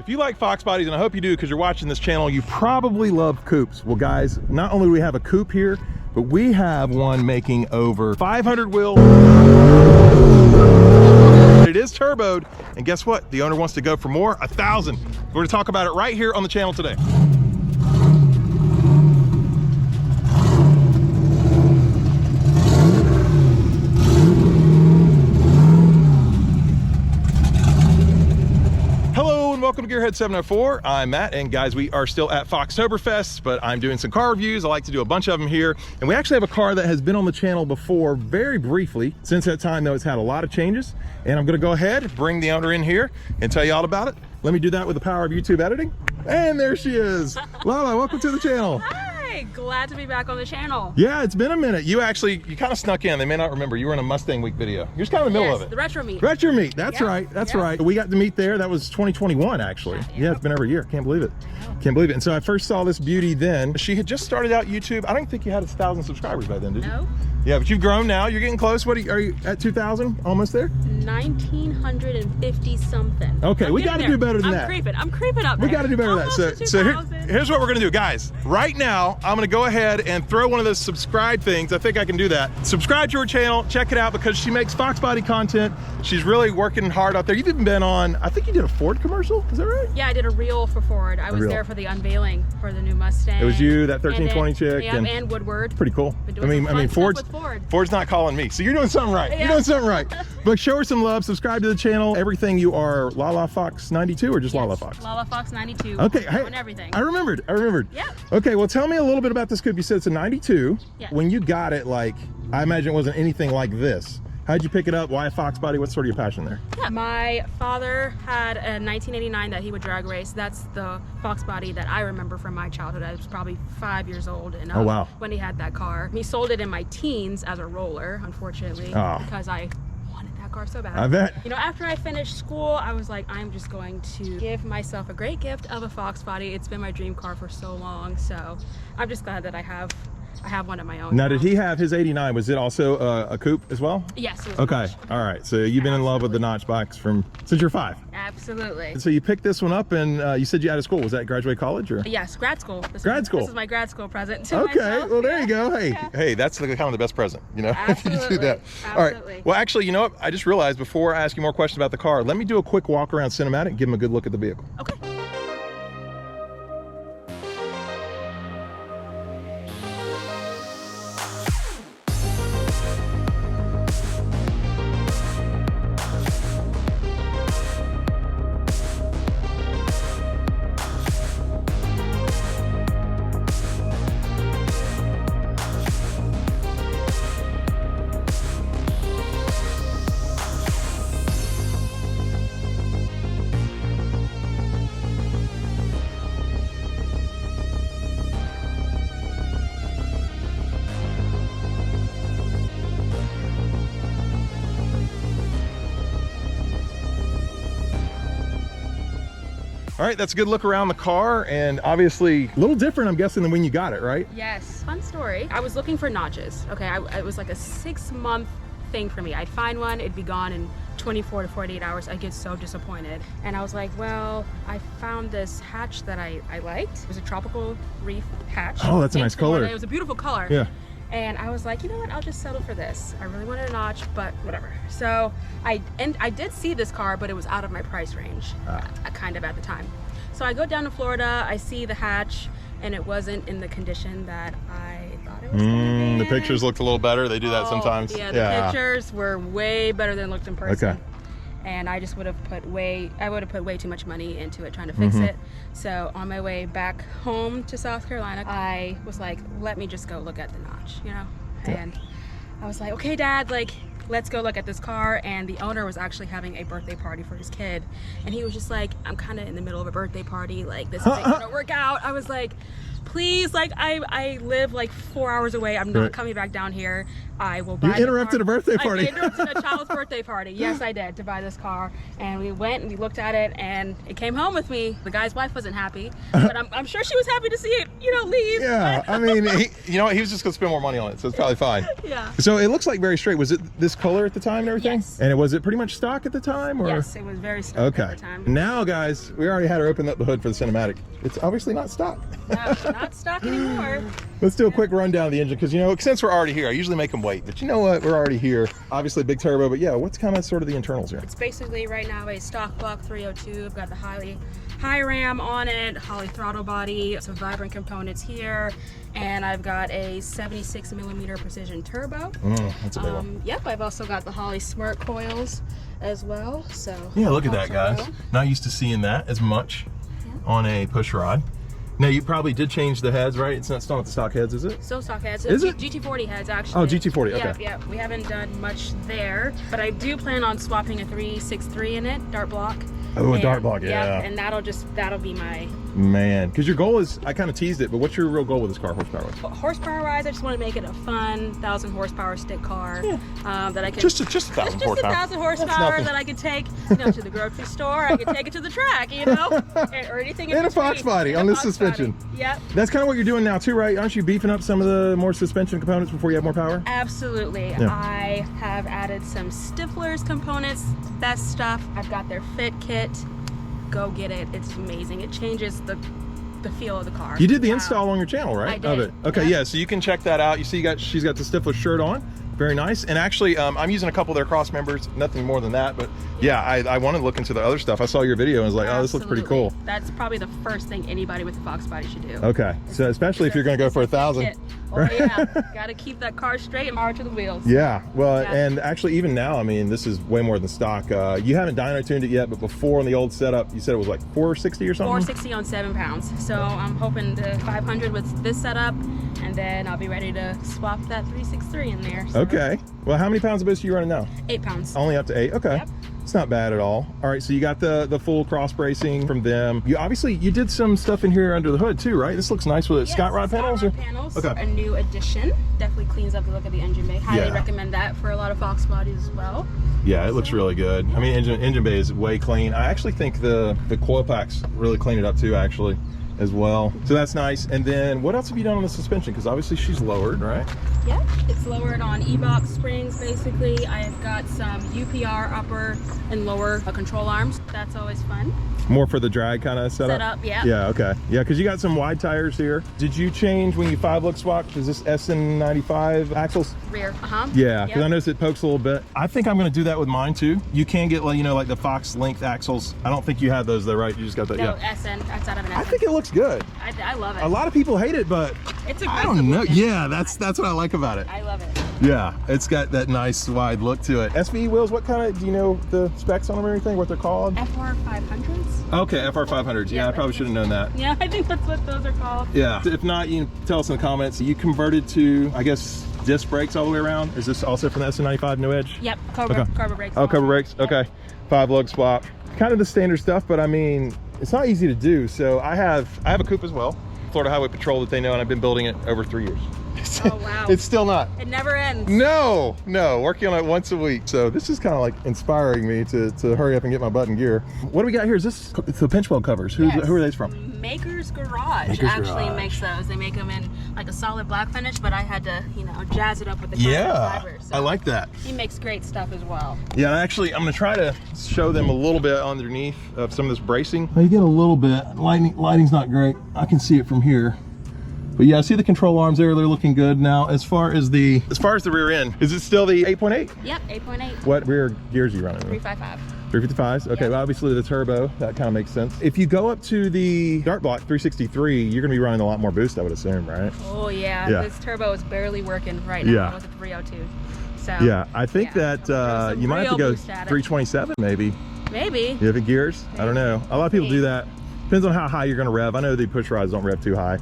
If you like Fox bodies, and I hope you do because you're watching this channel, you probably love coupes. Well guys, not only do we have a coupe here, but we have one making over 500 wheel. It is turboed, and guess what? The owner wants to go for more, 1,000. We're gonna talk about it right here on the channel today. Welcome to Gearhead 704. I'm Matt, and guys, we are still at Foxtoberfest, but I'm doing some car reviews. I like to do a bunch of them here, and we actually have a car that has been on the channel before very briefly. Since that time, though, it's had a lot of changes, and I'm gonna go ahead, bring the owner in here, and tell you all about it. Let me do that with the power of YouTube editing. And there she is. Lala, welcome to the channel. Hi, glad to be back on the channel. Yeah, it's been a minute. You kind of snuck in. They may not remember. You were in a Mustang Week video. You're just kind of in the middle of it. The retro meet. Retro meet. That's right. That's right. We got to meet there. That was 2021, actually. Yeah, it's been every year. Can't believe it. Can't believe it. And so I first saw this beauty then. She had just started out YouTube. I don't think you had 1,000 subscribers by then, did you? No. Yeah, but you've grown now. You're getting close. What are you at 2,000? Almost there? 1,950 something. Okay, we got to do better than that. I'm creeping up. We got to do better than that. So here's what we're gonna do, guys. Right now, I'm gonna go ahead and throw one of those subscribe things. I think I can do that. Subscribe to her channel. Check it out because she makes Fox body content. She's really working hard out there. You've even been on, I think you did a Ford commercial. Is that right? Yeah, I did a reel for Ford. I was there for the unveiling for the new Mustang. It was you, that 1320 chick. Yeah, and Woodward. Pretty cool. I mean, Ford's not calling me, so you're doing something right. Yeah. You're doing something right. But show her some love. Subscribe to the channel. Everything you are Lala Fox 92 or just Lala Fox? Lala Fox 92. Okay, hey, on everything. I remembered. Yeah. Okay, well, tell me a little bit about this coupe. You said it's a 92. Yeah. When you got it, like, I imagine it wasn't anything like this. How'd you pick it up? Why a Fox body? What's sort of your passion there? Yeah, my father had a 1989 that he would drag race. That's the Fox body that I remember from my childhood. I was probably 5 years old, and oh wow, when he had that car. He sold it in my teens as a roller, unfortunately, because I wanted that car so bad. I bet. You know, after I finished school, I was like, I'm just going to give myself a great gift of a Fox body. It's been my dream car for so long, so I'm just glad that I have one of my own. Now, did he have his 89? Was it also a coupe as well? Yes. It was okay. All right. So you've been in love with the Notchbacks since you're 5. Absolutely. So you picked this one up, and you said you out of school. Was that graduate college or? Yes, grad school. Grad school. This is my grad school present to okay. myself. Well, there you go. Hey, hey, that's kind of the best present, you know. Absolutely. You do that. Absolutely. All right. Well, actually, you know what? I just realized before I ask you more questions about the car, let me do a quick walk around cinematic and give them a good look at the vehicle. Okay. All right, that's a good look around the car, and obviously a little different, I'm guessing, than when you got it, right? Yes. Fun story. I was looking for notches. Okay, it was like a 6-month thing for me. I'd find one, it'd be gone in 24 to 48 hours. I'd get so disappointed. And I was like, well, I found this hatch that I liked. It was a tropical reef hatch. Oh, that's a nice color. It was a beautiful color. Yeah. And I was like, you know what, I'll just settle for this. I really wanted a notch, but whatever. So I did see this car, but it was out of my price range, kind of at the time. So I go down to Florida, I see the hatch, and it wasn't in the condition that I thought it was going to be. The pictures looked a little better. They do that sometimes. Yeah, the pictures were way better than it looked in person. Okay. And I just would have put way too much money into it trying to fix it. So on my way back home to South Carolina, I was like, let me just go look at the notch, you know? And I was like, okay, Dad, like, let's go look at this car. And the owner was actually having a birthday party for his kid. And he was just like, I'm kind of in the middle of a birthday party. Like, this isn't gonna work out. I was like, please, like I live like 4 hours away. I'm not coming back down here. I will buy You interrupted a birthday party. I interrupted a child's birthday party. Yes, I did, to buy this car. And we went and we looked at it, and it came home with me. The guy's wife wasn't happy, but I'm sure she was happy to see it, you know, leave. Yeah, I mean, you know what? He was just gonna spend more money on it, so it's probably fine. Yeah. So it looks like very straight. Was it this color at the time and everything? Yes. And was it pretty much stock at the time? Or? Yes, it was very stock Okay. at the time. Now, guys, we already had her open up the hood for the cinematic. It's obviously not stock. No, not stock anymore. Let's do a quick rundown of the engine, because, you know, since we're already here, I usually make them wait. But you know what? We're already here. Obviously, big turbo. But yeah, what's kind of sort of the internals here? It's basically right now a stock block 302. I've got the high ram on it, Holley throttle body, some vibrant components here, and I've got a 76mm precision turbo. That's a big one. Yep, I've also got the Holley smart coils as well. So Yeah, look at that, guys. Not used to seeing that as much on a push rod. Now, you probably did change the heads, right? It's not still with the stock heads, is it? Still stock heads. Is it? GT40 heads, actually. Oh, GT40, okay. Yeah, we haven't done much there, but I do plan on swapping a 363 in it, dart block. Oh, a dart block, yeah. And that'll be my... Man, because your goal is, I kind of teased it, but what's your real goal with this car, horsepower-wise? Horsepower-wise, I just want to make it a fun 1,000 horsepower stick car that I can... Just 1,000 horsepower. Just 1,000 horsepower that I could take, you know, to the grocery store. I could take it to the track, you know, or anything. And a FoxBody on this suspension. Yep. That's kind of what you're doing now too, right? Aren't you beefing up some of the more suspension components before you have more power? Absolutely. Yeah. I have added some Stiflers components, best stuff. I've got their fit kit. Go get it. It's amazing. It changes the feel of the car. You did the install on your channel, right? I did. Of it. Okay, yeah. So you can check that out. You see, she's got the Stifler shirt on. Very nice. And actually, I'm using a couple of their cross members. Nothing more than that, but yeah, I want to look into the other stuff. I saw your video and was like, oh, this looks pretty cool. That's probably the first thing anybody with a FoxBody should do. Okay, so especially if you're going to go for 1,000. Oh yeah, got to keep that car straight and power to the wheels. Yeah, well, and actually even now, I mean, this is way more than stock. You haven't dyno tuned it yet, but before on the old setup, you said it was like 460 or something? 460 on 7 pounds. So I'm hoping to 500 with this setup, and then I'll be ready to swap that 363 in there. So. Okay. Well, how many pounds of boost are you running now? 8 pounds. Only up to 8. Okay. Yep. It's not bad at all. All right, so you got the full cross bracing from them. You obviously you did some stuff in here under the hood too, right? This looks nice with it. Yes, Scott rod panels. Scott rod panels. Okay. A new addition. Definitely cleans up the look of the engine bay. Highly recommend that for a lot of Fox bodies as well. Yeah, it looks really good. I mean, engine bay is way clean. I actually think the coil packs really clean it up too, actually, as well. So that's nice. And then what else have you done on the suspension? Because obviously she's lowered, right? Yeah, it's lowered on E-box springs, basically. I've got some UPR upper and lower control arms. That's always fun. More for the drag kind of setup? Yeah. Yeah, okay. Yeah, because you got some wide tires here. Did you change when you 5-look swapped? Is this SN95 axles? Rear, Yeah, because I noticed it pokes a little bit. I think I'm going to do that with mine too. You can get, like, you know, like the Fox length axles. I don't think you had those though, right? You just got that. No, SN. That's out of an SN. I think it looks good. I love it. A lot of people hate it, but it's I don't know. Yeah, that's what I like about it. I love it. Yeah, it's got that nice wide look to it. SVE wheels, what kind of, do you know the specs on them or anything, what they're called? FR500s. Okay, FR500s. Yeah, I probably should have known that. Yeah, I think that's what those are called. Yeah, if not, you can tell us in the comments. You converted to, I guess, disc brakes all the way around? Is this also from the SN95 New Edge? Yep, Cobra brakes. Oh, Cobra brakes, okay. 5-lug swap. Kind of the standard stuff, but I mean, it's not easy to do. So I have a coupe as well, Florida Highway Patrol, that they know, and I've been building it over 3 years. Oh wow. It's still not. It never ends. No, working on it once a week. So this is kind of like inspiring me to hurry up and get my butt in gear. What do we got here? Is this the pinch weld covers? Who are these from? Maker's Garage makes those. They make them in like a solid black finish, but I had to, you know, jazz it up with the fibers. So I like that. He makes great stuff as well. Yeah, actually, I'm gonna try to show them a little bit underneath of some of this bracing. You get a little bit. Lighting's not great. I can see it from here. But yeah, I see the control arms there. They're looking good. Now, as far as the rear end, is it still the 8.8? Yep, 8.8. What rear gears are you running? 355. 355s? Okay, well, obviously the turbo, that kind of makes sense. If you go up to the Dart Block 363, you're gonna be running a lot more boost, I would assume, right? Oh yeah. This turbo is barely working right now with the 302. So yeah, I think that you might have to go 327 maybe. Maybe. You have it gears? I don't know. A lot of people do that. Depends on how high you're gonna rev. I know the push rods don't rev too high.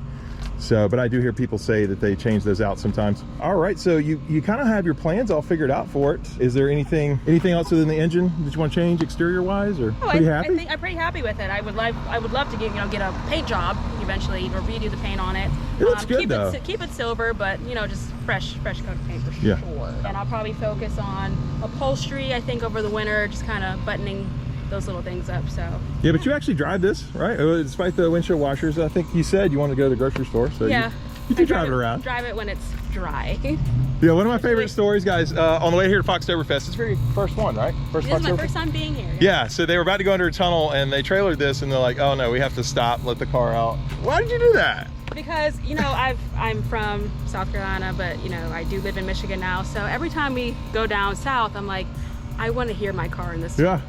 So, but I do hear people say that they change those out sometimes. All right, so you kind of have your plans all figured out for it. Is there anything else within the engine that you want to change exterior wise, or pretty happy? I think I'm pretty happy with it. I would love to get a paint job eventually, or redo the paint on it. It looks good though. Keep it silver, but just fresh coat of paint for sure. And I'll probably focus on upholstery, I think, over the winter, just kind of buttoning those little things up. So yeah, but you actually drive this, right? Despite the windshield washers, I think you said you want to go to the grocery store, so yeah, you do drive it around. Drive it when it's dry. Yeah, one of my favorite stories, guys, on the way here to Foxtoberfest, it's the very first one, right? This is my first time being here. Yeah, so they were about to go under a tunnel and they trailered this and they're like, oh no, we have to stop, let the car out. Why did you do that? Because I'm from South Carolina, but I do live in Michigan now, so every time we go down south, I'm like, I want to hear my car in this. Yeah.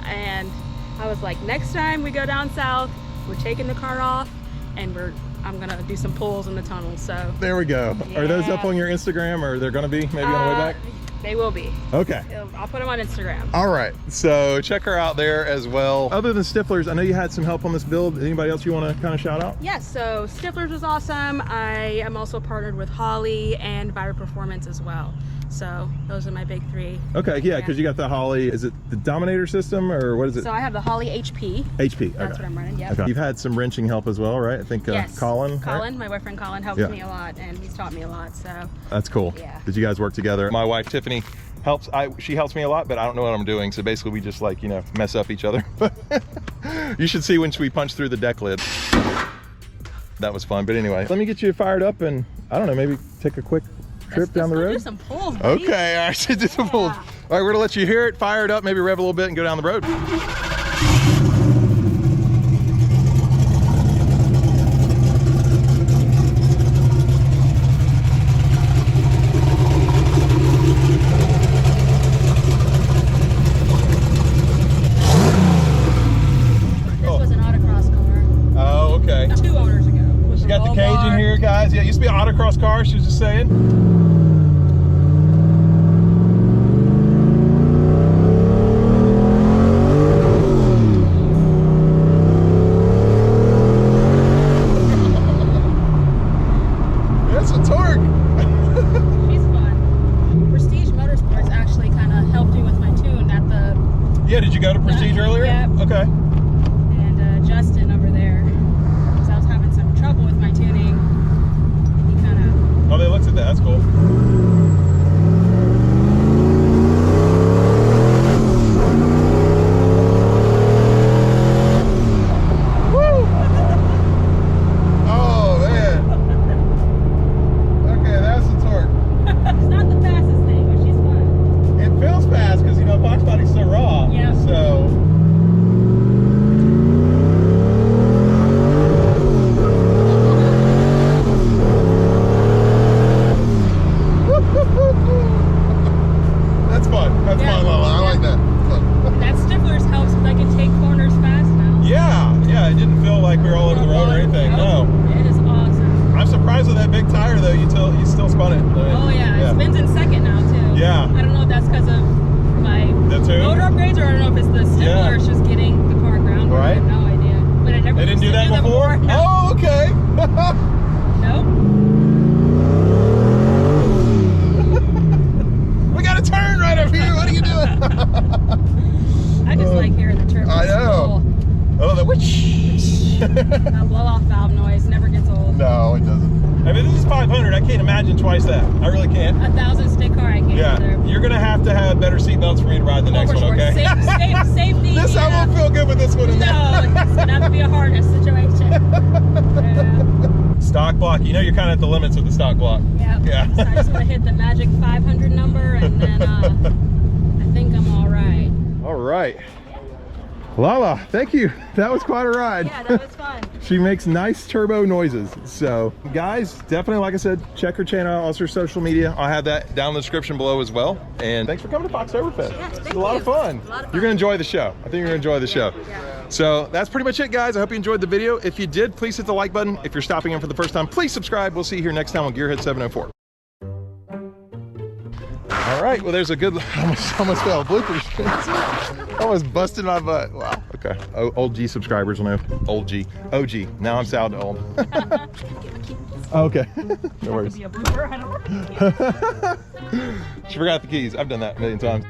And I was like, next time we go down south, we're taking the car off and I'm gonna do some pulls in the tunnel. So there we go. Yeah. Are those up on your Instagram, or they're gonna be maybe on the way back? They will be. Okay. I'll put them on Instagram. All right, so check her out there as well. Other than Stifler's, I know you had some help on this build. Anybody else you want to kind of shout out? Yes, so Stifler's was awesome. I am also partnered with Holley and Vira Performance as well. So those are my big three. Okay, yeah, because you got the Holley. Is it the Dominator system, or what is it? So I have the Holley HP. HP, That's what I'm running, yeah. Okay. You've had some wrenching help as well, right? I think yes. Colin. Colin, my boyfriend Colin, helped me a lot, and he's taught me a lot, so. That's cool. Yeah. Did you guys work together? My wife, Tiffany, helps. She helps me a lot, but I don't know what I'm doing, so basically we just mess up each other. You should see when we punch through the deck lid. That was fun, but anyway. Let me get you fired up and, I don't know, maybe take a quick trip down the road. Let's do some pulls, buddy. Okay, all right, do some pulls. All right, we're gonna let you hear it, fire it up, maybe rev a little bit and go down the road. This was an autocross car. Oh, okay. 2 owners ago. She got the cage in here, guys. Yeah, it used to be an autocross car, she was just saying. Yeah, did you go to Prestige earlier? Yep. Okay. And Justin over there, because I was having some trouble with my tuning, he kind of... Oh, they looked at that. That's cool. Woo! Oh, man. Okay, that's the torque. It's not the fastest thing, but she's fun. It feels fast because, FoxBody's so raw. Yeah. So. That's fun. That's fun, Lola. I like that. That Stifler's helps because I can take corners fast now. Yeah, it didn't feel like we were all over the road or anything. No. It is awesome. I'm surprised with that big tire though. You still spun it. Oh yeah, it spins in second now too. Yeah. I don't know if that's because of my motor upgrades, or I don't know if it's the Stifler is just getting the car grounded. Right. I have no idea. But I never. They didn't do that before? No. Oh, okay. Nope. We got a turn right up here. What are you doing? I just like hearing the turbo. I know. Oh, the whoosh. That blow-off valve noise never gets old. No, it doesn't. I mean, this is 500. I can't imagine twice that. I really can't. 1,000 stick car, I can't either. You're going to have better seatbelts for me to ride the next one, sure. okay? Safety. This, I won't feel good with this one. No, it's going to have to be a harness situation. Yeah. Stock block. You're kind of at the limits of the stock block. Yep. Yeah. So I just want to hit the magic 500 number, and then I think I'm all right. All right. Lala, thank you. That was quite a ride. Yeah, that was fun. She makes nice turbo noises. So guys, definitely, like I said, check her channel out, also her social media. I'll have that down in the description below as well. And thanks for coming to Foxtoberfest. Yeah, it's a lot of fun. You're gonna enjoy the show. I think you're gonna enjoy the show. Yeah. So that's pretty much it, guys. I hope you enjoyed the video. If you did, please hit the like button. If you're stopping in for the first time, please subscribe. We'll see you here next time on Gearhead 704. All right, well, there's a good, almost fell, bloopers. Almost busted my butt. Wow, okay. Old G subscribers will know. Old G, OG. Now I'm sounding old. Oh, okay. No That worries. could be a blooper. I don't know. She forgot the keys. I've done that a million times.